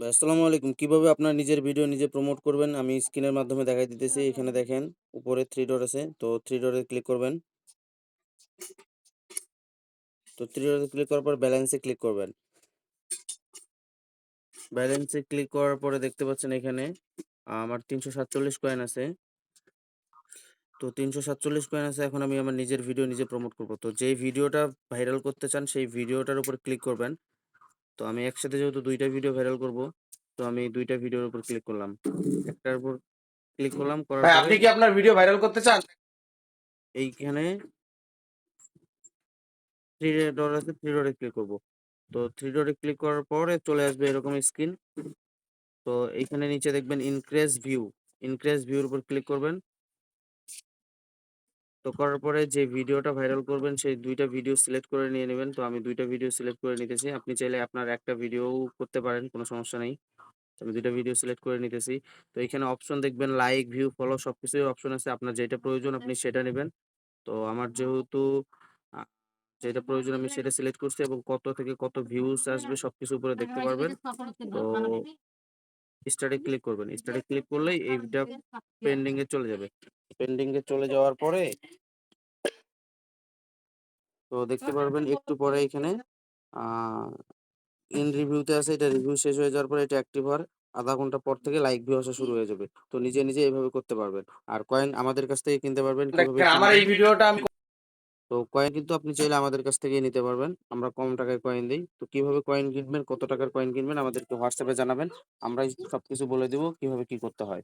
ভাই আসসালামু আলাইকুম। কিভাবে আপনার নিজের ভিডিও নিজে প্রমোট করবেন আমি স্ক্রিনের মাধ্যমে দেখাই দিতেছি। এখানে দেখেন উপরে 3 ডট আছে। তো 3 ডটে ক্লিক করবেন। তো 3 ডটে ক্লিক করার পর ব্যালেন্স এ ক্লিক করবেন। ব্যালেন্স এ ক্লিক করার পরে দেখতে পাচ্ছেন এখানে আমার ৩৪৭ কয়েন আছে। তো ৩৪৭ কয়েন আছে। এখন আমি আমার নিজের ভিডিও নিজে প্রমোট করব। তো যেই ভিডিওটা ভাইরাল করতে চান সেই ভিডিওটার উপর ক্লিক করবেন। তো আমি একসাথে যেহেতু ২ টা ভিডিও ভাইরাল করব, তো আমি ২ টা ভিডিওর উপর ক্লিক করলাম। একটার উপর ক্লিক করলাম, করার ভাই পরে আপনি কি আপনার ভিডিও ভাইরাল করতে চান? এইখানে 3 ডট আছে, 3 ডটে ক্লিক করব। তো 3 ডটে ক্লিক করার পরে চলে আসবে এরকম স্ক্রিন। তো এইখানে নিচে দেখবেন ইনক্রিজ ভিউ। ইনক্রিজ ভিউর উপর ক্লিক করবেন। তো করার পরে যে ভিডিওটা ভাইরাল করবেন সেই ২ টা ভিডিও সিলেক্ট করে নিয়ে নিবেন। তো আমি ২ টা ভিডিও সিলেক্ট করে নিতেছি। আপনি চাইলে আপনার একটা ভিডিও করতে পারেন, কোনো সমস্যা নেই। তো আমি ২ টা ভিডিও সিলেক্ট করে নিতেছি। তো এখানে অপশন দেখবেন লাইক, ভিউ, ফলো সবকিছুই অপশন আছে। আপনার যেটা প্রয়োজন আপনি সেটা নিবেন। তো আমার যেহেতু আ যেটা প্রয়োজন আমি সেটা সিলেক্ট করছি এবং কত থেকে কত ভিউজ আসবে সবকিছু উপরে দেখতে পারবেন। তো স্টার্টে ক্লিক করবেন। স্টার্টে ক্লিক করলেই এইটা পেন্ডিং এ চলে যাবে। পেন্ডিং এ চলে যাওয়ার পরে তো দেখতে পারবেন একটু পরে এখানে আ ইন রিভিউ তে আছে। এটা রিভিউ শেষ হয়ে যাওয়ার পরে এটা অ্যাক্টিভ হওয়ার ০.৫ ঘন্টা পর থেকে লাইক ভিউ আসা শুরু হয়ে যাবে। তো নিজে, নিজে এভাবে করতে পারবেন। আর কয়েন আমাদের কাছ থেকে কিনতে পারবেন। কিভাবে দেখেন আমার কিনবেন? এই ভিডিওটা আমি তো কয়েন কিন্তু আপনি চাইলে আমাদের কাছ থেকেই নিতে পারবেন। আমরা কম টাকায় কয়েন দেই। তো কিভাবে কয়েন কিনবেন, কত টাকার কয়েন কিনবেন আমাদেরকে WhatsApp এ জানাবেন। আমরাই সবকিছু বলে দিব কিভাবে কি করতে হয়।